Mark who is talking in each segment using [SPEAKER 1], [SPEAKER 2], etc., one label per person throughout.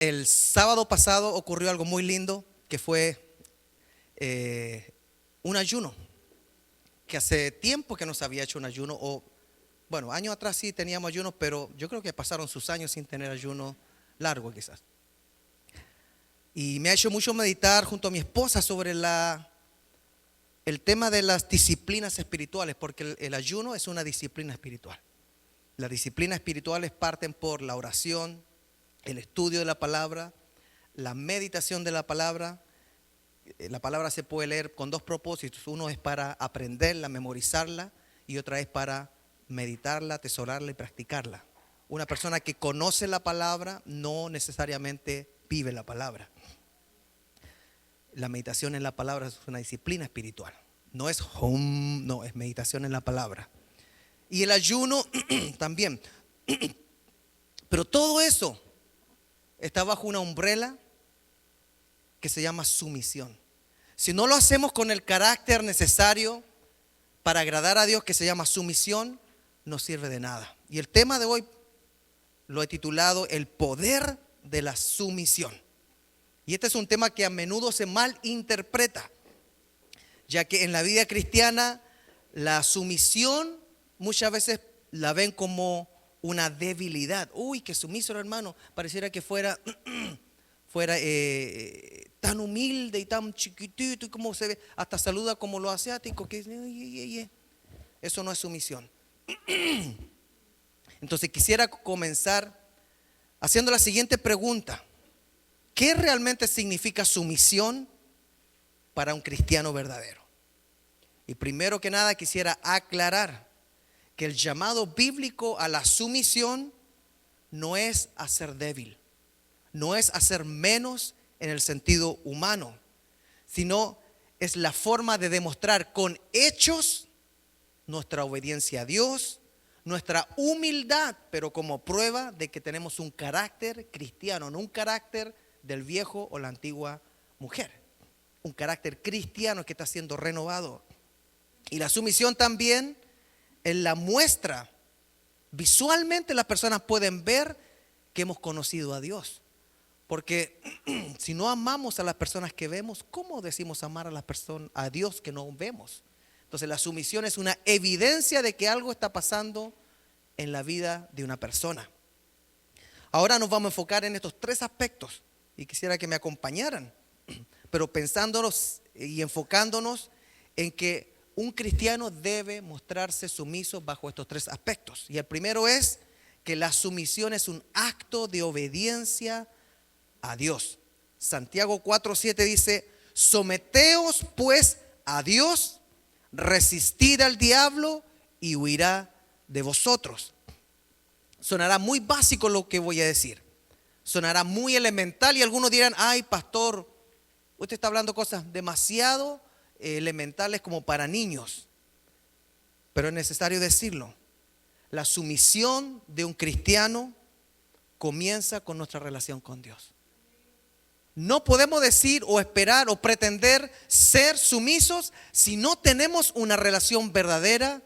[SPEAKER 1] El sábado pasado ocurrió algo muy lindo que fue un ayuno, que hace tiempo que no se había hecho un ayuno, o bueno, años atrás sí teníamos ayuno, pero yo creo que pasaron sus años sin tener ayuno largo quizás. Y me ha hecho mucho meditar junto a mi esposa sobre el tema de las disciplinas espirituales, porque el ayuno es una disciplina espiritual. Las disciplinas espirituales parten por la oración, el estudio de la palabra, la meditación de la palabra. La palabra se puede leer con dos propósitos. Uno es para aprenderla, memorizarla, y otra es para meditarla, atesorarla y practicarla. Una persona que conoce la palabra no necesariamente vive la palabra. La meditación en la palabra es una disciplina espiritual. No es hum, no, es meditación en la palabra. Y el ayuno también. Pero todo eso está bajo una umbrella que se llama sumisión. Si no lo hacemos con el carácter necesario para agradar a Dios, que se llama sumisión, no sirve de nada. Y el tema de hoy lo he titulado El poder de la sumisión. Y este es un tema que a menudo se malinterpreta, ya que en la vida cristiana la sumisión muchas veces la ven como una debilidad. Uy, qué sumiso, hermano. Pareciera que fuera tan humilde y tan chiquitito, y como se ve, hasta saluda como los asiáticos, que eso no es sumisión. Entonces quisiera comenzar haciendo la siguiente pregunta: ¿qué realmente significa sumisión para un cristiano verdadero? Y primero que nada quisiera aclarar que el llamado bíblico a la sumisión no es a ser débil, no es hacer menos en el sentido humano, sino es la forma de demostrar con hechos nuestra obediencia a Dios, nuestra humildad, pero como prueba de que tenemos un carácter cristiano, no un carácter del viejo o la antigua mujer, un carácter cristiano que está siendo renovado. Y la sumisión también es la muestra. Visualmente las personas pueden ver que hemos conocido a Dios. Porque si no amamos a las personas que vemos, ¿cómo decimos amar a las personas, a Dios que no vemos? Entonces la sumisión es una evidencia de que algo está pasando en la vida de una persona. Ahora nos vamos a enfocar en estos tres aspectos y quisiera que me acompañaran, pero pensándonos y enfocándonos en que un cristiano debe mostrarse sumiso bajo estos tres aspectos. Y el primero es que la sumisión es un acto de obediencia a Dios. Santiago 4:7 dice: someteos pues a Dios, resistid al diablo y huirá de vosotros. Sonará muy básico lo que voy a decir, sonará muy elemental, y algunos dirán: ay, pastor, usted está hablando cosas demasiado elementales como para niños. Pero es necesario decirlo. La sumisión de un cristiano comienza con nuestra relación con Dios. No podemos decir o esperar o pretender ser sumisos si no tenemos una relación verdadera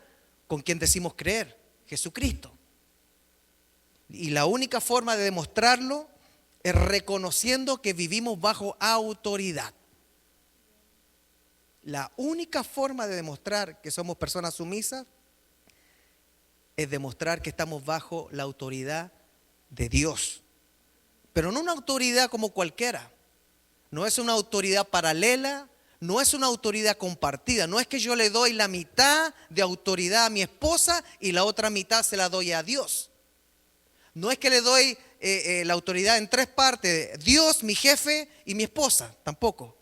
[SPEAKER 1] con quien decimos creer, Jesucristo. Y la única forma de demostrarlo es reconociendo que vivimos bajo autoridad. La única forma de demostrar que somos personas sumisas es demostrar que estamos bajo la autoridad de Dios. Pero no una autoridad como cualquiera. No es una autoridad paralela, no es una autoridad compartida. No es que yo le doy la mitad de autoridad a mi esposa y la otra mitad se la doy a Dios. No es que le doy la autoridad en tres partes: Dios, mi jefe y mi esposa. Tampoco.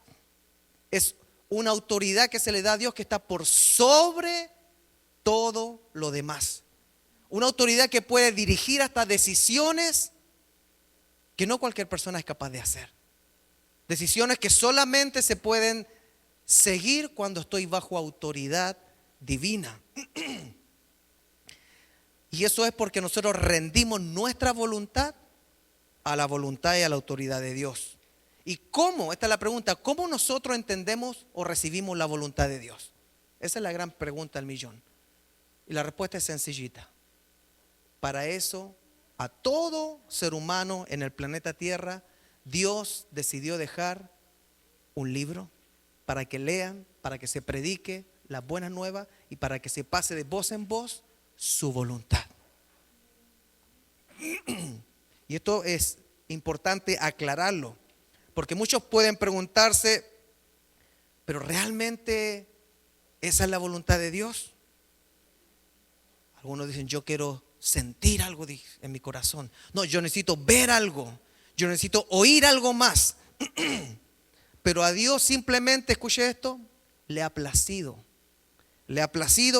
[SPEAKER 1] Es una autoridad que se le da a Dios que está por sobre todo lo demás. Una autoridad que puede dirigir hasta decisiones que no cualquier persona es capaz de hacer. Decisiones que solamente se pueden seguir cuando estoy bajo autoridad divina. Y eso es porque nosotros rendimos nuestra voluntad a la voluntad y a la autoridad de Dios. ¿Y cómo? Esta es la pregunta: ¿cómo nosotros entendemos o recibimos la voluntad de Dios? Esa es la gran pregunta del millón. Y la respuesta es sencillita. Para eso, a todo ser humano en el planeta Tierra Dios decidió dejar un libro para que lean, para que se predique las buenas nuevas y para que se pase de voz en voz su voluntad. Y esto es importante aclararlo, porque muchos pueden preguntarse, ¿pero realmente esa es la voluntad de Dios? Algunos dicen, yo quiero sentir algo en mi corazón. No, yo necesito ver algo, yo necesito oír algo más. Pero a Dios simplemente, escuche esto, le ha placido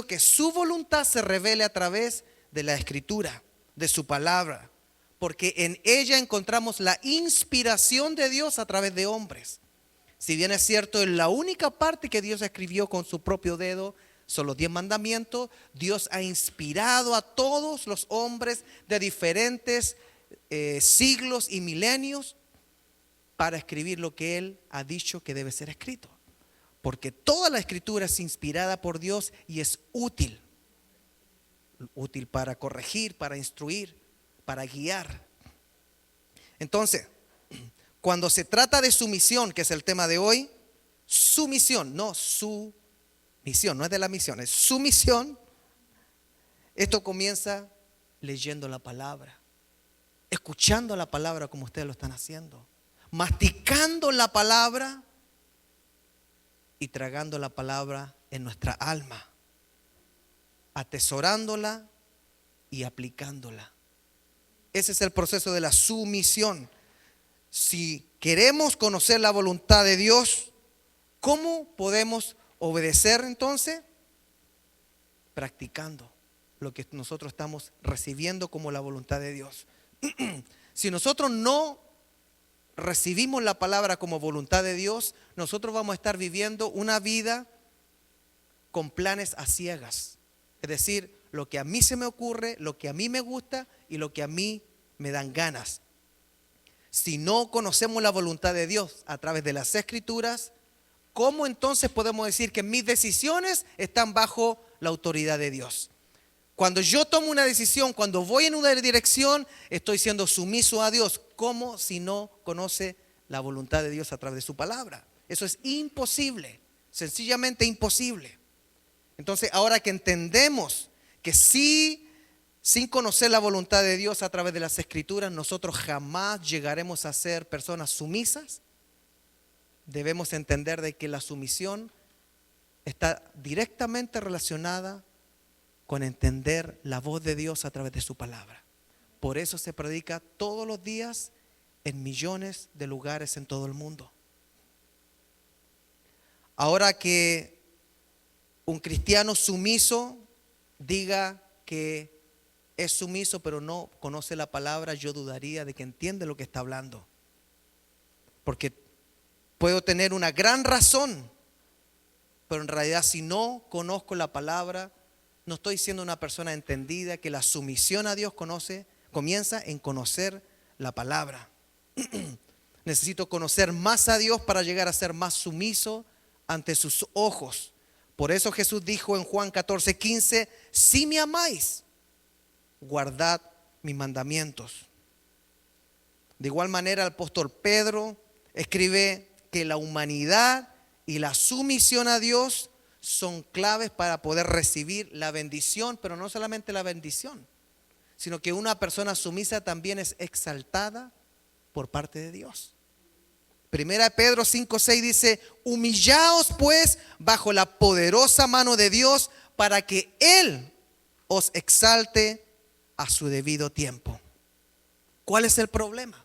[SPEAKER 1] que su voluntad se revele a través de la Escritura, de su palabra, porque en ella encontramos la inspiración de Dios a través de hombres. Si bien es cierto, es la única parte que Dios escribió con su propio dedo, son los 10 mandamientos. Dios ha inspirado a todos los hombres de diferentes siglos y milenios para escribir lo que Él ha dicho que debe ser escrito. Porque toda la Escritura es inspirada por Dios y es útil. Útil para corregir, para instruir, para guiar. Entonces, cuando se trata de sumisión, que es el tema de hoy, sumisión, no su misión, no es de la misión, es sumisión. Esto comienza leyendo la palabra, escuchando la palabra como ustedes lo están haciendo, masticando la palabra y tragando la palabra en nuestra alma, atesorándola y aplicándola. Ese es el proceso de la sumisión. Si queremos conocer la voluntad de Dios, ¿cómo podemos obedecer entonces? Practicando lo que nosotros estamos recibiendo como la voluntad de Dios. Si nosotros no recibimos la palabra como voluntad de Dios, nosotros vamos a estar viviendo una vida con planes a ciegas. Es decir, lo que a mí se me ocurre, lo que a mí me gusta y lo que a mí me dan ganas. Si no conocemos la voluntad de Dios a través de las Escrituras, ¿cómo entonces podemos decir que mis decisiones están bajo la autoridad de Dios? Cuando yo tomo una decisión, cuando voy en una dirección, estoy siendo sumiso a Dios. ¿Cómo si no conoce la voluntad de Dios a través de su palabra? Eso es imposible, sencillamente imposible. Entonces, ahora que entendemos que sí, sin conocer la voluntad de Dios a través de las Escrituras, nosotros jamás llegaremos a ser personas sumisas, debemos entender de que la sumisión está directamente relacionada con entender la voz de Dios a través de su palabra. Por eso se predica todos los días en millones de lugares en todo el mundo. Ahora que un cristiano sumiso diga que es sumiso pero no conoce la palabra, yo dudaría de que entiende lo que está hablando. Porque puedo tener una gran razón, pero en realidad si no conozco la palabra, no estoy siendo una persona entendida, que la sumisión a Dios comienza en conocer la palabra. Necesito conocer más a Dios para llegar a ser más sumiso ante sus ojos. Por eso Jesús dijo en Juan 14:15, si me amáis, guardad mis mandamientos. De igual manera el apóstol Pedro escribe que la humanidad y la sumisión a Dios son claves para poder recibir la bendición, pero no solamente la bendición, sino que una persona sumisa también es exaltada por parte de Dios. Primera de Pedro 5:6 dice, humillaos pues bajo la poderosa mano de Dios para que Él os exalte a su debido tiempo. ¿Cuál es el problema?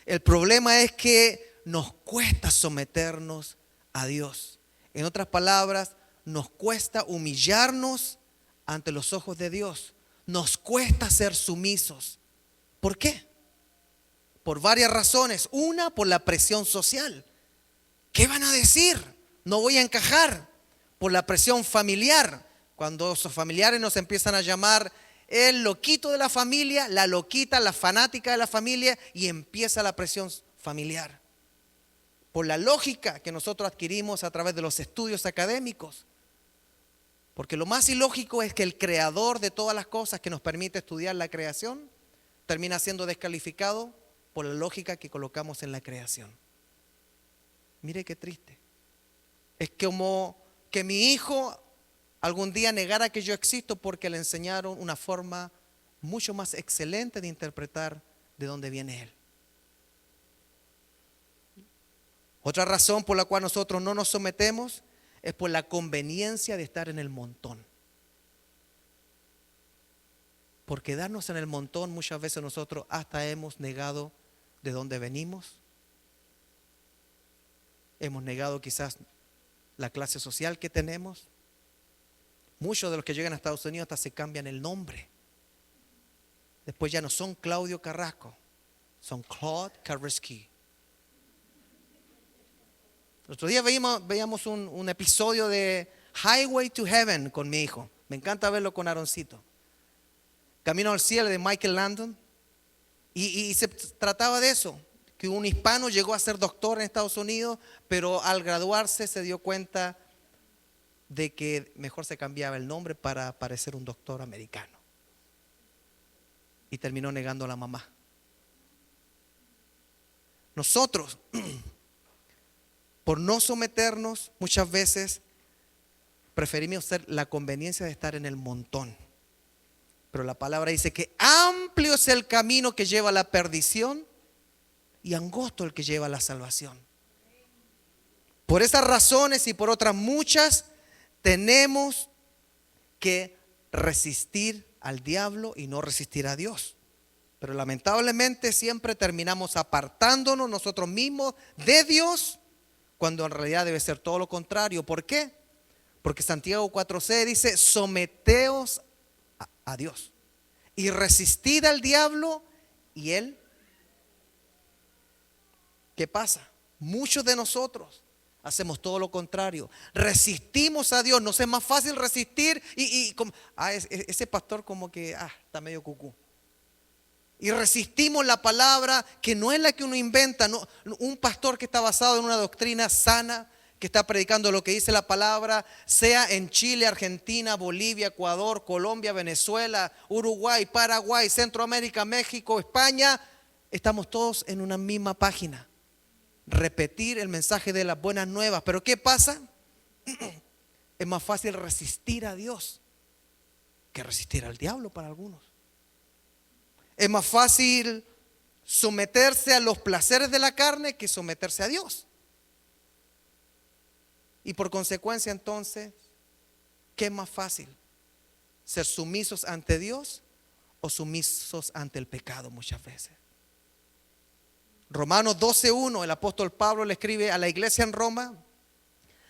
[SPEAKER 1] El problema es que nos cuesta someternos a Dios. En otras palabras, nos cuesta humillarnos ante los ojos de Dios. Nos cuesta ser sumisos. ¿Por qué? Por varias razones. Una, por la presión social. ¿Qué van a decir? No voy a encajar. Por la presión familiar. Cuando esos familiares nos empiezan a llamar el loquito de la familia, la loquita, la fanática de la familia, y empieza la presión familiar. Por la lógica que nosotros adquirimos a través de los estudios académicos. Porque lo más ilógico es que el creador de todas las cosas que nos permite estudiar la creación termina siendo descalificado por la lógica que colocamos en la creación. Mire qué triste. Es como que mi hijo algún día negara que yo existo porque le enseñaron una forma mucho más excelente de interpretar de dónde viene él. Otra razón por la cual nosotros no nos sometemos es por la conveniencia de estar en el montón. Por quedarnos en el montón, muchas veces nosotros hasta hemos negado de dónde venimos. Hemos negado quizás la clase social que tenemos. Muchos de los que llegan a Estados Unidos hasta se cambian el nombre. Después ya no son Claudio Carrasco, son Claude Carrasky. El otro día veíamos un episodio de Highway to Heaven con mi hijo. Me encanta verlo con Aaroncito. Camino al cielo de Michael Landon. Y se trataba de eso, que un hispano llegó a ser doctor en Estados Unidos, pero al graduarse se dio cuenta de que mejor se cambiaba el nombre para parecer un doctor americano. Y terminó negando a la mamá. Nosotros, por no someternos, muchas veces preferimos hacer la conveniencia de estar en el montón. Pero la palabra dice que amplio es el camino que lleva a la perdición y angosto el que lleva a la salvación. Por esas razones y por otras muchas, tenemos que resistir al diablo y no resistir a Dios. Pero lamentablemente siempre terminamos apartándonos nosotros mismos de Dios, cuando en realidad debe ser todo lo contrario. ¿Por qué? Porque Santiago 4:6 dice: someteos a Dios y resistid al diablo y él. ¿Qué pasa? Muchos de nosotros hacemos todo lo contrario. Resistimos a Dios. Nos es más fácil resistir ese pastor como que está medio cucú. Y resistimos la palabra que no es la que uno inventa. No, un pastor que está basado en una doctrina sana, que está predicando lo que dice la palabra, sea en Chile, Argentina, Bolivia, Ecuador, Colombia, Venezuela, Uruguay, Paraguay, Centroamérica, México, España, estamos todos en una misma página. Repetir el mensaje de las buenas nuevas. Pero ¿qué pasa? Es más fácil resistir a Dios que resistir al diablo para algunos. Es más fácil someterse a los placeres de la carne que someterse a Dios. Y por consecuencia entonces, ¿qué es más fácil? ¿Ser sumisos ante Dios o sumisos ante el pecado muchas veces? Romanos 12:1, el apóstol Pablo le escribe a la iglesia en Roma: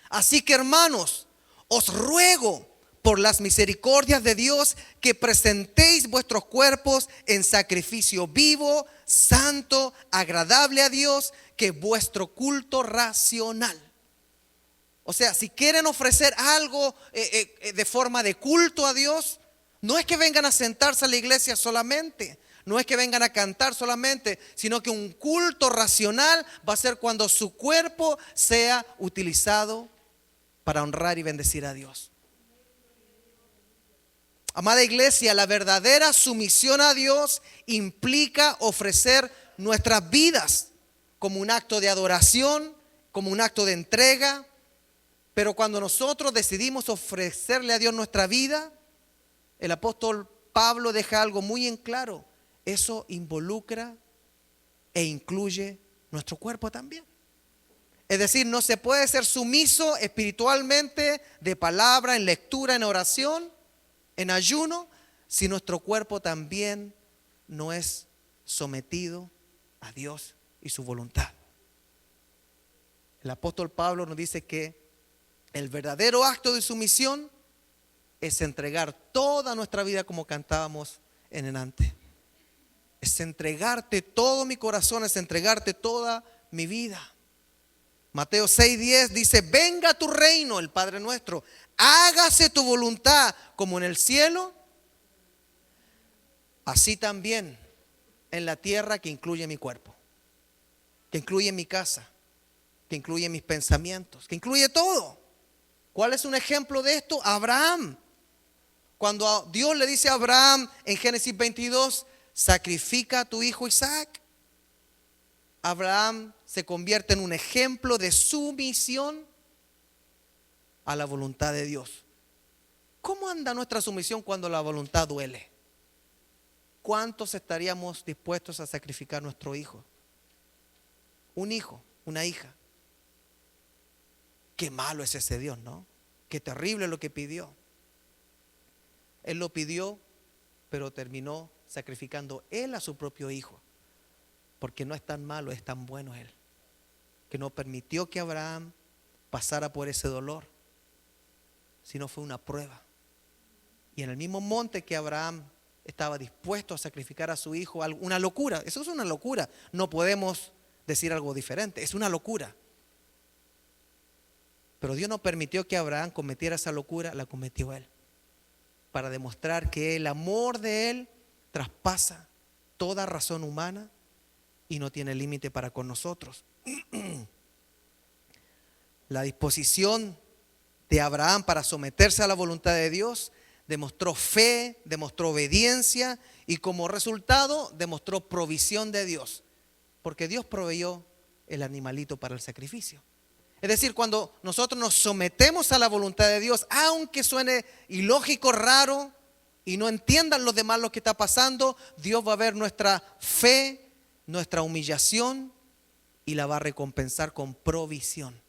[SPEAKER 1] así que, hermanos, os ruego por las misericordias de Dios que presentéis vuestros cuerpos en sacrificio vivo, santo, agradable a Dios, que es vuestro culto racional. O sea, si quieren ofrecer algo de forma de culto a Dios, no es que vengan a sentarse a la iglesia solamente, no es que vengan a cantar solamente, sino que un culto racional va a ser cuando su cuerpo sea utilizado para honrar y bendecir a Dios. Amada iglesia, la verdadera sumisión a Dios implica ofrecer nuestras vidas como un acto de adoración, como un acto de entrega. Pero cuando nosotros decidimos ofrecerle a Dios nuestra vida, el apóstol Pablo deja algo muy en claro: eso involucra e incluye nuestro cuerpo también. Es decir, no se puede ser sumiso espiritualmente, de palabra, en lectura, en oración, en ayuno, si nuestro cuerpo también no es sometido a Dios y su voluntad. El apóstol Pablo nos dice que el verdadero acto de sumisión es entregar toda nuestra vida, como cantábamos en enante. Es entregarte todo mi corazón, es entregarte toda mi vida. Mateo 6:10 dice: venga tu reino, el Padre nuestro, hágase tu voluntad como en el cielo, así también en la tierra, que incluye mi cuerpo, que incluye mi casa, que incluye mis pensamientos, que incluye todo. ¿Cuál es un ejemplo de esto? Abraham. Cuando Dios le dice a Abraham en Génesis 22: sacrifica a tu hijo Isaac. Abraham se convierte en un ejemplo de sumisión a la voluntad de Dios. ¿Cómo anda nuestra sumisión cuando la voluntad duele? ¿Cuántos estaríamos dispuestos a sacrificar nuestro hijo? Un hijo, una hija. Qué malo es ese Dios, ¿no? Qué terrible lo que pidió. Él lo pidió, pero terminó sacrificando él a su propio hijo. Porque no es tan malo, es tan bueno él. Que no permitió que Abraham pasara por ese dolor, sino fue una prueba. Y en el mismo monte que Abraham estaba dispuesto a sacrificar a su hijo, una locura. Eso es una locura. No podemos decir algo diferente. Es una locura. Pero Dios no permitió que Abraham cometiera esa locura, la cometió él. Para demostrar que el amor de él traspasa toda razón humana y no tiene límite para con nosotros. La disposición de Abraham para someterse a la voluntad de Dios demostró fe, demostró obediencia y como resultado demostró provisión de Dios. Porque Dios proveyó el animalito para el sacrificio. Es decir, cuando nosotros nos sometemos a la voluntad de Dios, aunque suene ilógico, raro y no entiendan los demás lo que está pasando, Dios va a ver nuestra fe, nuestra humillación y la va a recompensar con provisión.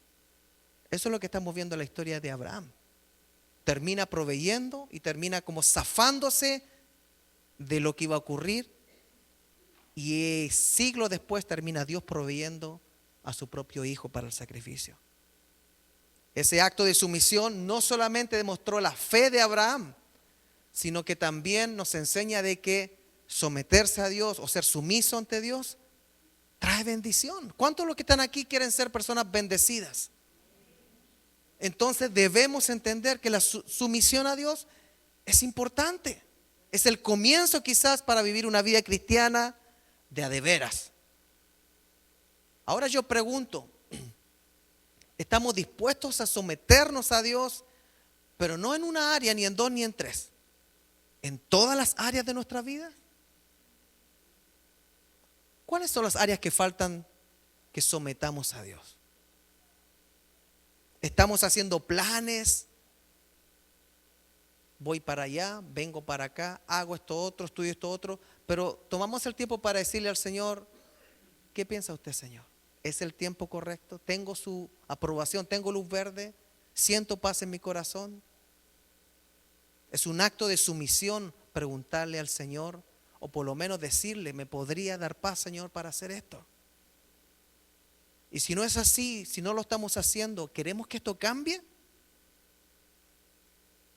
[SPEAKER 1] Eso es lo que estamos viendo en la historia de Abraham. Termina proveyendo y termina como zafándose de lo que iba a ocurrir. Y siglos después termina Dios proveyendo a su propio hijo para el sacrificio. Ese acto de sumisión no solamente demostró la fe de Abraham, sino que también nos enseña de que someterse a Dios o ser sumiso ante Dios trae bendición. ¿Cuántos de los que están aquí quieren ser personas bendecidas? Entonces debemos entender que la sumisión a Dios es importante. Es el comienzo quizás para vivir una vida cristiana de a de veras. Ahora yo pregunto, ¿estamos dispuestos a someternos a Dios, pero no en una área, ni en dos, ni en tres? ¿En todas las áreas de nuestra vida? ¿Cuáles son las áreas que faltan que sometamos a Dios? Estamos haciendo planes. Voy para allá, vengo para acá, hago esto otro, estudio esto otro. Pero tomamos el tiempo para decirle al Señor, ¿qué piensa usted, Señor? ¿Es el tiempo correcto? ¿Tengo su aprobación? ¿Tengo luz verde? ¿Siento paz en mi corazón? Es un acto de sumisión preguntarle al Señor, o por lo menos decirle, ¿me podría dar paz, Señor, para hacer esto? Y si no es así, si no lo estamos haciendo, ¿queremos que esto cambie?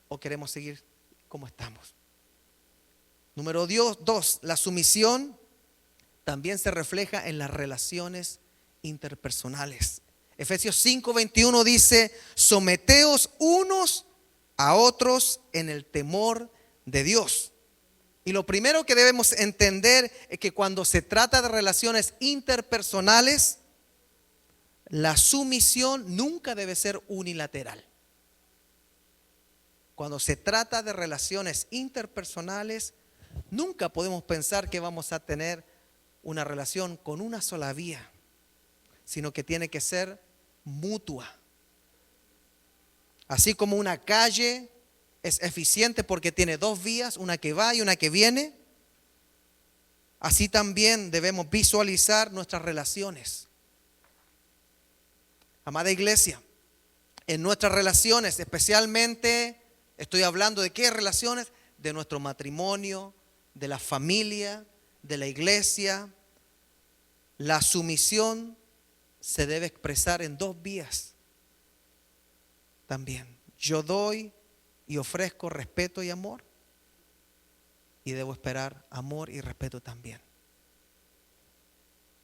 [SPEAKER 1] ¿O queremos seguir como estamos? Número 2, la sumisión también se refleja en las relaciones interpersonales. Efesios 5:21 dice, someteos unos a otros en el temor de Dios. Y lo primero que debemos entender es que cuando se trata de relaciones interpersonales, la sumisión nunca debe ser unilateral. Cuando se trata de relaciones interpersonales, nunca podemos pensar que vamos a tener una relación con una sola vía, sino que tiene que ser mutua. Así como una calle es eficiente porque tiene dos vías, una que va y una que viene, así también debemos visualizar nuestras relaciones. Amada iglesia, en nuestras relaciones, especialmente estoy hablando de qué relaciones, de nuestro matrimonio, de la familia, de la iglesia. La sumisión se debe expresar en dos vías también. Yo doy y ofrezco respeto y amor, y debo esperar amor y respeto también.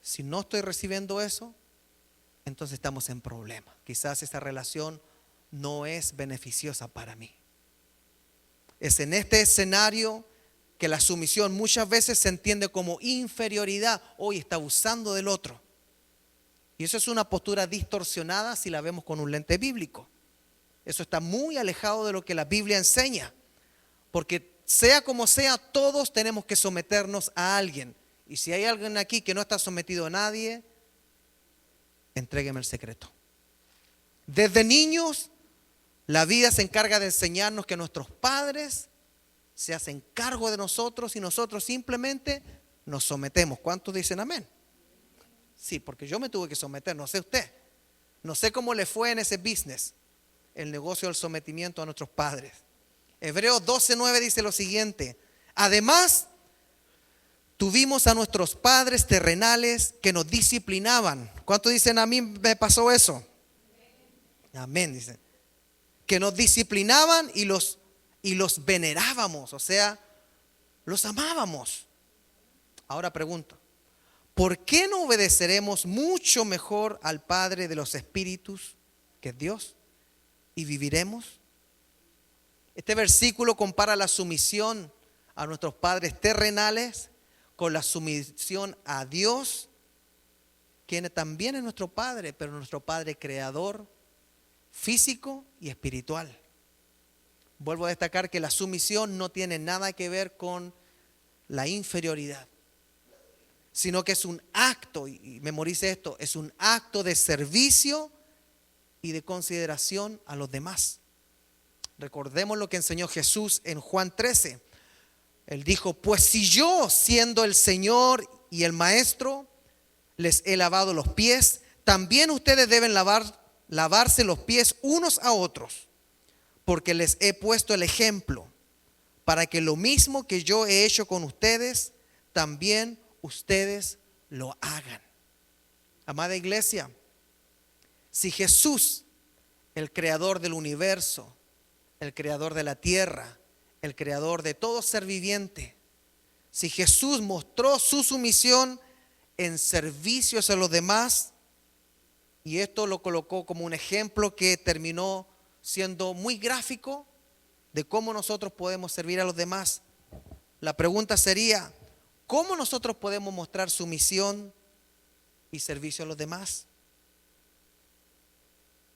[SPEAKER 1] Si no estoy recibiendo eso, entonces estamos en problema. Quizás esa relación no es beneficiosa para mí. Es en este escenario que la sumisión muchas veces se entiende como inferioridad. Hoy está abusando del otro. Y eso es una postura distorsionada si la vemos con un lente bíblico. Eso está muy alejado de lo que la Biblia enseña. Porque sea como sea, todos tenemos que someternos a alguien. Y si hay alguien aquí que no está sometido a nadie, entrégueme el secreto. Desde niños, la vida se encarga de enseñarnos que nuestros padres se hacen cargo de nosotros y nosotros simplemente nos sometemos. ¿Cuántos dicen amén? Sí, porque yo me tuve que someter, no sé usted. No sé cómo le fue en ese business, el negocio del sometimiento a nuestros padres. Hebreos 12:9 dice lo siguiente: además, tuvimos a nuestros padres terrenales que nos disciplinaban. ¿Cuántos dicen a mí me pasó eso? Amén, dicen. Que nos disciplinaban y los venerábamos, o sea, los amábamos. Ahora pregunto, ¿por qué no obedeceremos mucho mejor al Padre de los Espíritus, que es Dios, y viviremos? Este versículo compara la sumisión a nuestros padres terrenales con la sumisión a Dios, quien también es nuestro Padre, pero nuestro Padre creador, físico y espiritual. Vuelvo a destacar que la sumisión no tiene nada que ver con la inferioridad, sino que es un acto, y memorice esto, es un acto de servicio y de consideración a los demás. Recordemos lo que enseñó Jesús en Juan 13. Él dijo: pues si yo, siendo el Señor y el Maestro, les he lavado los pies, también ustedes deben lavarse los pies unos a otros, porque les he puesto el ejemplo, para que lo mismo que yo he hecho con ustedes, también ustedes lo hagan. Amada iglesia, si Jesús, el creador del universo, el creador de la tierra, el creador de todo ser viviente, si Jesús mostró su sumisión en servicio a los demás, y esto lo colocó como un ejemplo que terminó siendo muy gráfico de cómo nosotros podemos servir a los demás, la pregunta sería: ¿cómo nosotros podemos mostrar sumisión y servicio a los demás?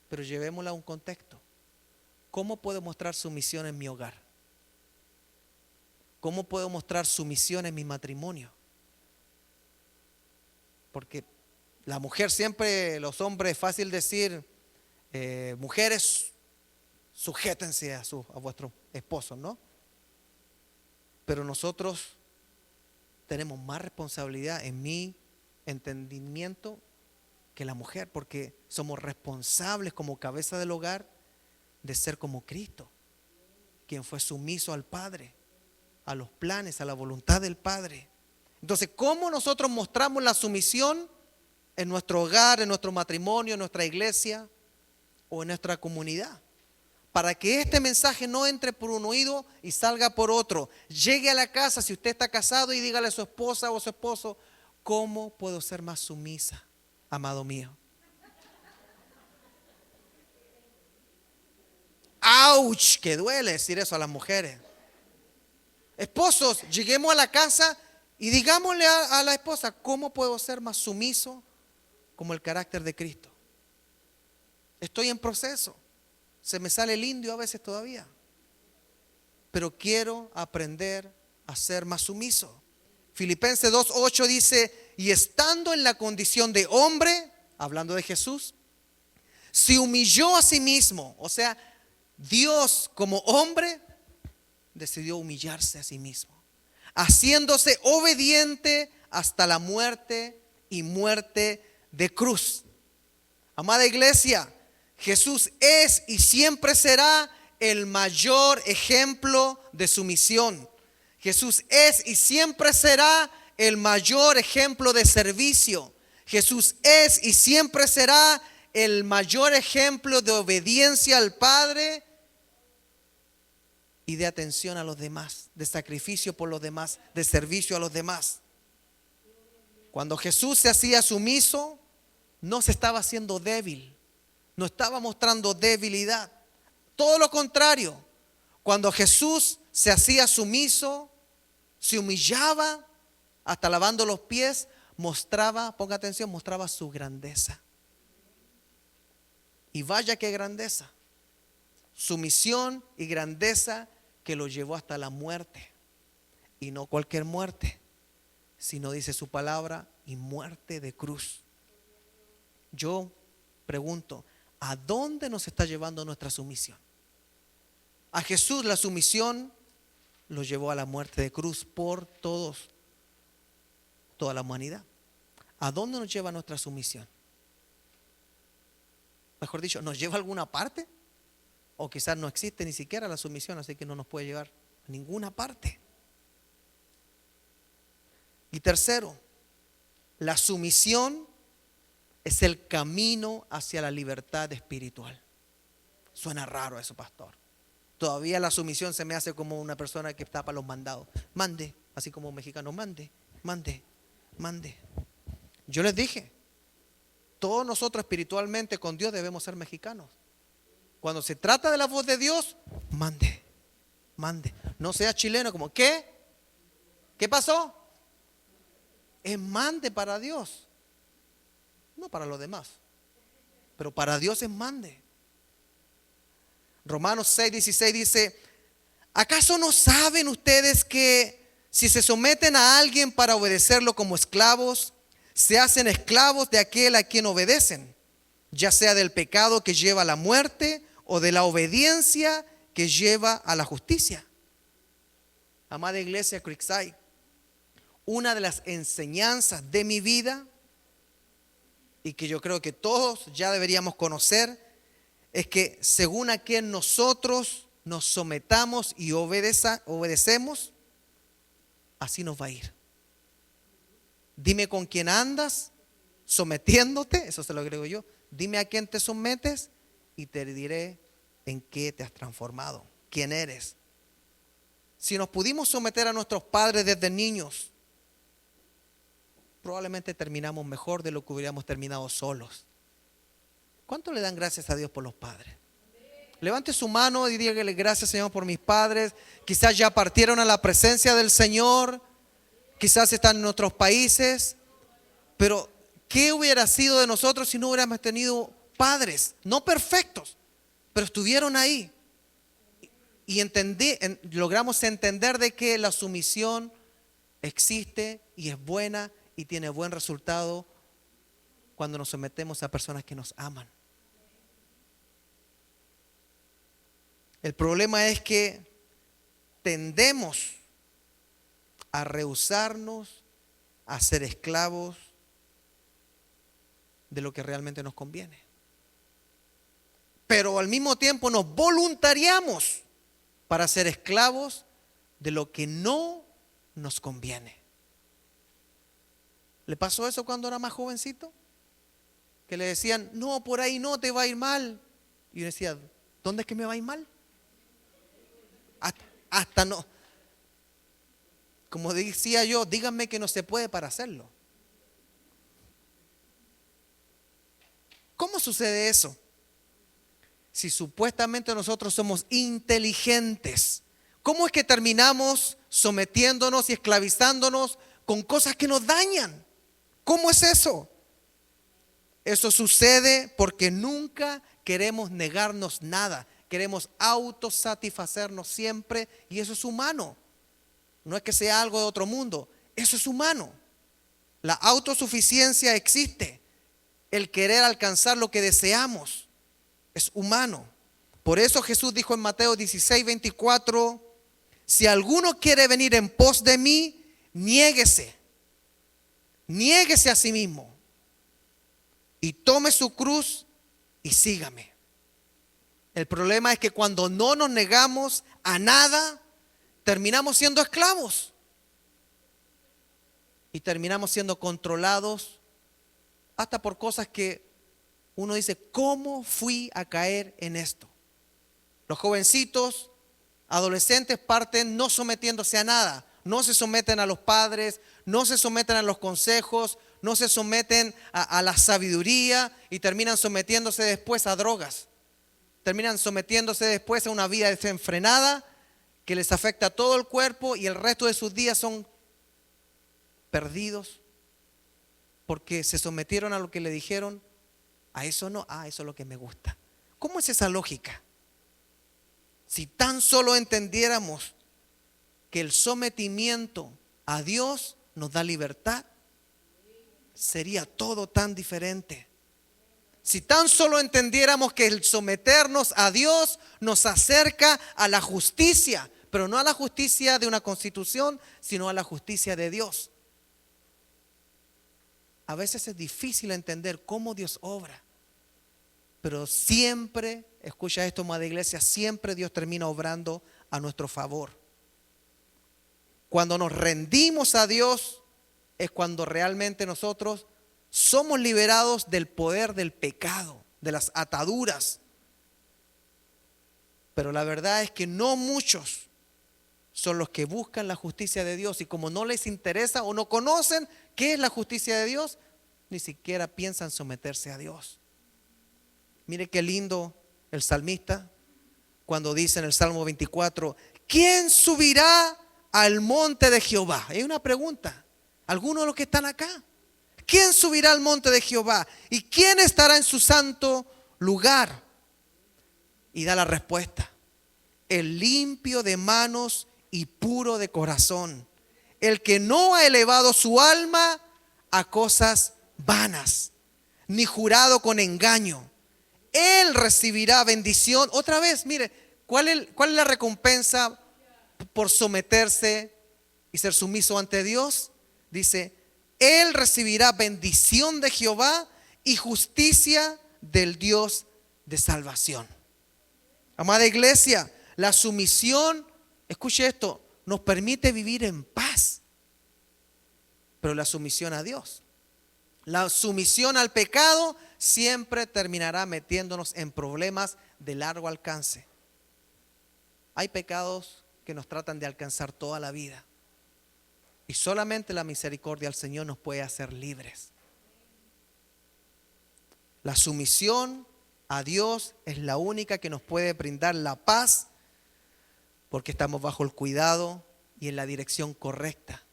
[SPEAKER 1] Pero llevémosla a un contexto. ¿Cómo puedo mostrar sumisión en mi hogar? ¿Cómo puedo mostrar sumisión en mi matrimonio? Porque la mujer siempre, los hombres, es fácil decir, mujeres, sujétense a vuestros esposos, ¿no? Pero nosotros tenemos más responsabilidad, en mi entendimiento, que la mujer, porque somos responsables como cabeza del hogar de ser como Cristo, quien fue sumiso al Padre, a los planes, a la voluntad del Padre. Entonces, ¿cómo nosotros mostramos la sumisión en nuestro hogar, en nuestro matrimonio, en nuestra iglesia o en nuestra comunidad? Para que este mensaje no entre por un oído y salga por otro. Llegue a la casa, si usted está casado, y dígale a su esposa o a su esposo: ¿cómo puedo ser más sumisa, amado mío? ¡Auch! Que duele decir eso a las mujeres. Esposos, lleguemos a la casa y digámosle a la esposa: ¿cómo puedo ser más sumiso como el carácter de Cristo? Estoy en proceso. Se me sale el indio a veces todavía, pero quiero aprender a ser más sumiso. Filipenses 2:8 dice: y estando en la condición de hombre, hablando de Jesús, se humilló a sí mismo. O sea, Dios como hombre decidió humillarse a sí mismo, haciéndose obediente hasta la muerte y muerte de cruz. Amada iglesia, Jesús es y siempre será el mayor ejemplo de sumisión. Jesús es y siempre será el mayor ejemplo de servicio. Jesús es y siempre será el mayor ejemplo de obediencia al Padre y de atención a los demás, de sacrificio por los demás, de servicio a los demás. Cuando Jesús se hacía sumiso, no se estaba haciendo débil, no estaba mostrando debilidad. Todo lo contrario, cuando Jesús se hacía sumiso, se humillaba, hasta lavando los pies, mostraba, ponga atención, mostraba su grandeza. Y vaya qué grandeza, sumisión y grandeza que lo llevó hasta la muerte. Y no cualquier muerte, sino, dice su palabra, y muerte de cruz. Yo pregunto, ¿a dónde nos está llevando nuestra sumisión? A Jesús la sumisión lo llevó a la muerte de cruz por toda la humanidad. ¿A dónde nos lleva nuestra sumisión? Mejor dicho, ¿nos lleva a alguna parte? O quizás no existe ni siquiera la sumisión, así que no nos puede llevar a ninguna parte. Y tercero, la sumisión es el camino hacia la libertad espiritual. Suena raro eso, pastor. Todavía la sumisión se me hace como una persona que tapa los mandados. Mande, así como un mexicano, mande. Yo les dije, todos nosotros espiritualmente con Dios debemos ser mexicanos. Cuando se trata de la voz de Dios, mande. No sea chileno como, ¿qué? ¿Qué pasó? Es mande para Dios. No para los demás, pero para Dios es mande. Romanos 6:16 dice, ¿acaso no saben ustedes que si se someten a alguien para obedecerlo como esclavos, se hacen esclavos de aquel a quien obedecen, ya sea del pecado que lleva a la muerte o de la obediencia que lleva a la justicia? Amada iglesia Creekside, una de las enseñanzas de mi vida y que yo creo que todos ya deberíamos conocer es que según a quien nosotros nos sometamos y obedecemos, así nos va a ir. Dime con quién andas sometiéndote, eso se lo agrego yo. Dime a quién te sometes y te diré en qué te has transformado, quién eres. Si nos pudimos someter a nuestros padres desde niños, probablemente terminamos mejor de lo que hubiéramos terminado solos. ¿Cuánto le dan gracias a Dios por los padres? Levante su mano y dígale gracias, Señor, por mis padres. Quizás ya partieron a la presencia del Señor, quizás están en otros países, pero ¿qué hubiera sido de nosotros si no hubiéramos tenido padres? No perfectos, pero estuvieron ahí. Y logramos entender de que la sumisión existe y es buena y tiene buen resultado cuando nos sometemos a personas que nos aman. El problema es que tendemos a rehusarnos a ser esclavos de lo que realmente nos conviene. Pero al mismo tiempo nos voluntariamos para ser esclavos de lo que no nos conviene. ¿Le pasó eso cuando era más jovencito? Que le decían, no, por ahí no te va a ir mal. Y yo decía, ¿dónde es que me va a ir mal? Hasta no. Como decía yo, díganme que no se puede para hacerlo. ¿Cómo sucede eso? Si supuestamente nosotros somos inteligentes, ¿cómo es que terminamos sometiéndonos y esclavizándonos con cosas que nos dañan? ¿Cómo es eso? Eso sucede porque nunca queremos negarnos nada. Queremos autosatisfacernos siempre y eso es humano. No es que sea algo de otro mundo, eso es humano. La autosuficiencia existe. El querer alcanzar lo que deseamos es humano. Por eso Jesús dijo en Mateo 16:24, si alguno quiere venir en pos de mí, niéguese a sí mismo y tome su cruz y sígame. El problema es que cuando no nos negamos a nada, terminamos siendo esclavos y terminamos siendo controlados hasta por cosas que uno dice, ¿cómo fui a caer en esto? Los jovencitos, adolescentes parten no sometiéndose a nada, no se someten a los padres, no se someten a los consejos, no se someten a la sabiduría y terminan sometiéndose después a drogas. Terminan sometiéndose después a una vida desenfrenada que les afecta a todo el cuerpo y el resto de sus días son perdidos porque se sometieron a lo que le dijeron. A eso no, eso es lo que me gusta. ¿Cómo es esa lógica? Si tan solo entendiéramos que el sometimiento a Dios nos da libertad, sería todo tan diferente. Si tan solo entendiéramos que el someternos a Dios nos acerca a la justicia, pero no a la justicia de una constitución, sino a la justicia de Dios. A veces es difícil entender cómo Dios obra, pero siempre, escucha esto, amada iglesia, siempre Dios termina obrando a nuestro favor. Cuando nos rendimos a Dios es cuando realmente nosotros somos liberados del poder del pecado, de las ataduras. Pero la verdad es que no muchos son los que buscan la justicia de Dios, y como no les interesa o no conocen qué es la justicia de Dios, ni siquiera piensan someterse a Dios. Mire qué lindo el salmista cuando dice en el Salmo 24, ¿quién subirá al monte de Jehová? Hay una pregunta. ¿Algunos de los que están acá? ¿Quién subirá al monte de Jehová? ¿Y quién estará en su santo lugar? Y da la respuesta: el limpio de manos y puro de corazón, el que no ha elevado su alma a cosas vanas, ni jurado con engaño. Él recibirá bendición. Otra vez, mire, ¿cuál es la recompensa por someterse y ser sumiso ante Dios? Dice, Él recibirá bendición de Jehová y justicia del Dios de salvación. Amada iglesia, la sumisión, escuche esto, nos permite vivir en paz. Pero la sumisión a Dios, la sumisión al pecado, siempre terminará metiéndonos en problemas de largo alcance. Hay pecados que nos tratan de alcanzar toda la vida, y solamente la misericordia del Señor nos puede hacer libres. La sumisión a Dios es la única que nos puede brindar la paz, porque estamos bajo el cuidado y en la dirección correcta,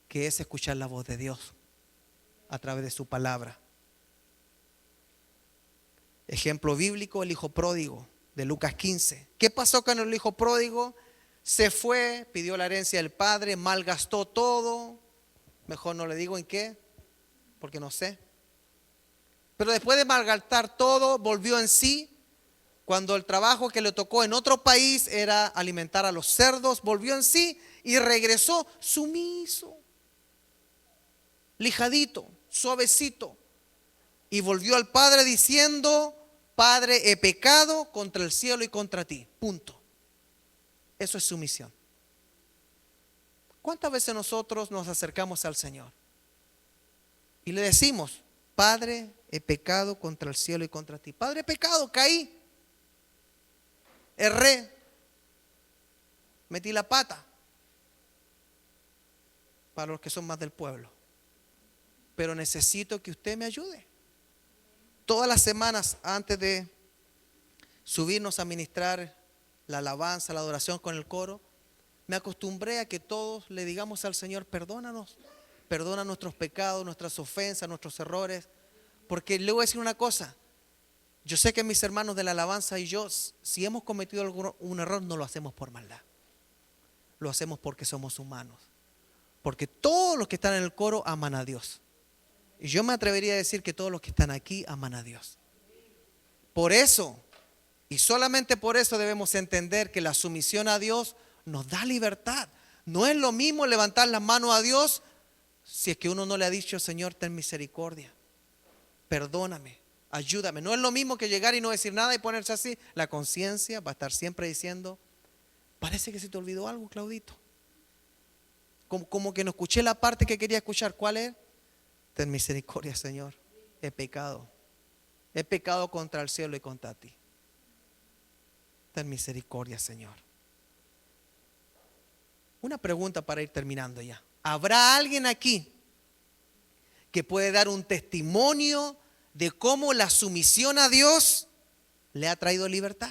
[SPEAKER 1] que es escuchar la voz de Dios a través de su palabra. Ejemplo bíblico, el hijo pródigo de Lucas 15. ¿Qué pasó con el hijo pródigo? Se fue, pidió la herencia del padre, malgastó todo. Mejor no le digo en qué, porque no sé. Pero después de malgastar todo, volvió en sí. Cuando el trabajo que le tocó en otro país era alimentar a los cerdos, volvió en sí y regresó sumiso, lijadito, suavecito. Y volvió al padre diciendo, Padre, he pecado contra el cielo y contra ti. Punto. Eso es sumisión. ¿Cuántas veces nosotros nos acercamos al Señor y le decimos, Padre, he pecado contra el cielo y contra ti? Padre, he pecado, caí, erré, metí la pata, para los que son más del pueblo, pero necesito que usted me ayude. Todas las semanas antes de subirnos a ministrar la alabanza, la adoración con el coro, me acostumbré a que todos le digamos al Señor, perdónanos, perdona nuestros pecados, nuestras ofensas, nuestros errores. Porque le voy a decir una cosa, yo sé que mis hermanos de la alabanza y yo, si hemos cometido un error, no lo hacemos por maldad, lo hacemos porque somos humanos, porque todos los que están en el coro aman a Dios, y yo me atrevería a decir que todos los que están aquí aman a Dios. Por eso, y solamente por eso, debemos entender que la sumisión a Dios nos da libertad. No es lo mismo levantar las manos a Dios si es que uno no le ha dicho, Señor, ten misericordia, perdóname, ayúdame. No es lo mismo que llegar y no decir nada y ponerse así. La conciencia va a estar siempre diciendo, parece que se te olvidó algo, Claudito. Como que no escuché la parte que quería escuchar. ¿Cuál es? Ten misericordia, Señor, he pecado contra el cielo y contra ti. Ten misericordia, Señor. Una pregunta para ir terminando ya. ¿Habrá alguien aquí que puede dar un testimonio de cómo la sumisión a Dios le ha traído libertad?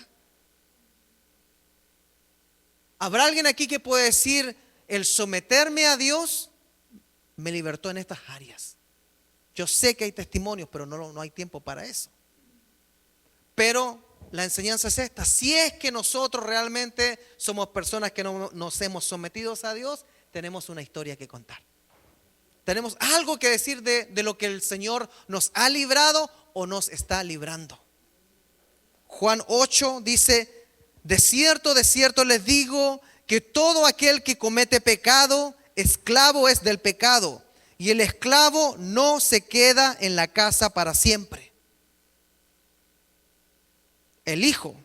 [SPEAKER 1] ¿Habrá alguien aquí que puede decir, el someterme a Dios me libertó en estas áreas? Yo sé que hay testimonios, pero no hay tiempo para eso. Pero la enseñanza es esta: si es que nosotros realmente somos personas que no nos hemos sometido a Dios, tenemos una historia que contar. Tenemos algo que decir de lo que el Señor nos ha librado, o nos está librando. Juan 8 dice, de cierto les digo que todo aquel que comete pecado, esclavo es del pecado. Y el esclavo no se queda en la casa para siempre. El Hijo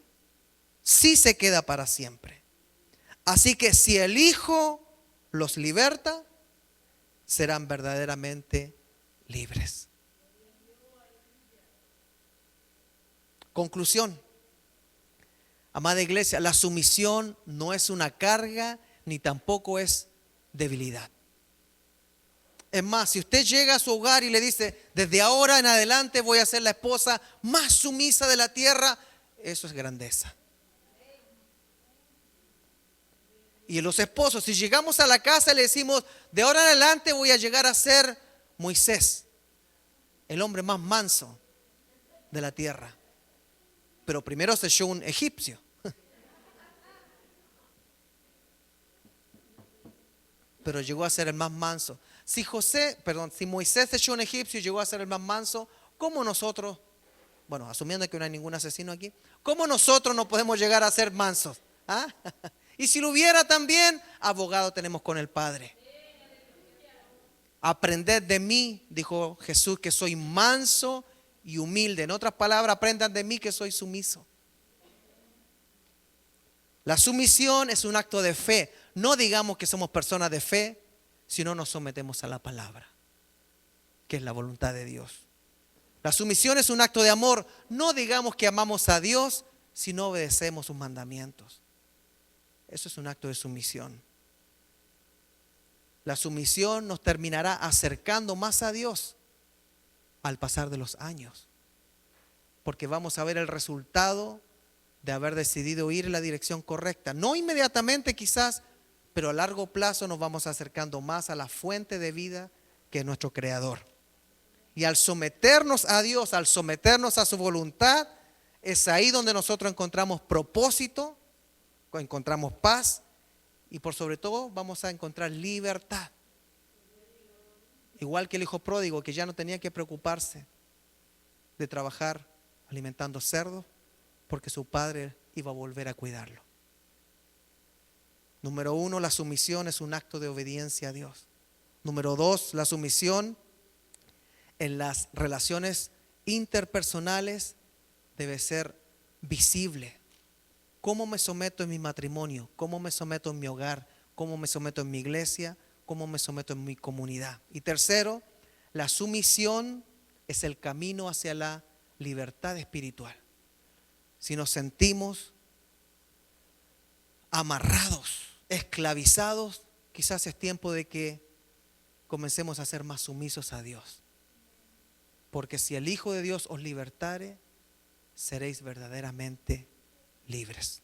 [SPEAKER 1] sí se queda para siempre. Así que si el Hijo los liberta, serán verdaderamente libres. Conclusión. Amada iglesia, la sumisión no es una carga ni tampoco es debilidad. Es más, si usted llega a su hogar y le dice, desde ahora en adelante voy a ser la esposa más sumisa de la tierra, eso es grandeza. Y los esposos, si llegamos a la casa y le decimos, de ahora en adelante voy a llegar a ser Moisés, el hombre más manso de la tierra. Pero primero se echó un egipcio. Pero llegó a ser el más manso. Si Moisés se echó un egipcio y llegó a ser el más manso, ¿cómo nosotros, bueno, asumiendo que no hay ningún asesino aquí, cómo nosotros no podemos llegar a ser mansos? ¿Ah? Y si lo hubiera también, abogado tenemos con el Padre. Aprended de mí, dijo Jesús, que soy manso y humilde. En otras palabras, aprendan de mí que soy sumiso. La sumisión es un acto de fe. No digamos que somos personas de fe si no nos sometemos a la palabra, que es la voluntad de Dios. La sumisión es un acto de amor. No digamos que amamos a Dios si no obedecemos sus mandamientos. Eso es un acto de sumisión. La sumisión nos terminará acercando más a Dios al pasar de los años, porque vamos a ver el resultado de haber decidido ir en la dirección correcta. No inmediatamente quizás, pero a largo plazo nos vamos acercando más a la fuente de vida que es nuestro Creador. Y al someternos a Dios, al someternos a su voluntad, es ahí donde nosotros encontramos propósito, encontramos paz y por sobre todo vamos a encontrar libertad. Igual que el hijo pródigo, que ya no tenía que preocuparse de trabajar alimentando cerdos, porque su padre iba a volver a cuidarlo. Número 1, la sumisión es un acto de obediencia a Dios. Número 2, la sumisión en las relaciones interpersonales debe ser visible. ¿Cómo me someto en mi matrimonio? ¿Cómo me someto en mi hogar? ¿Cómo me someto en mi iglesia? ¿Cómo me someto en mi comunidad? Y tercero, la sumisión es el camino hacia la libertad espiritual. Si nos sentimos amarrados, esclavizados, quizás es tiempo de que comencemos a ser más sumisos a Dios. Porque si el Hijo de Dios os libertare, seréis verdaderamente libres.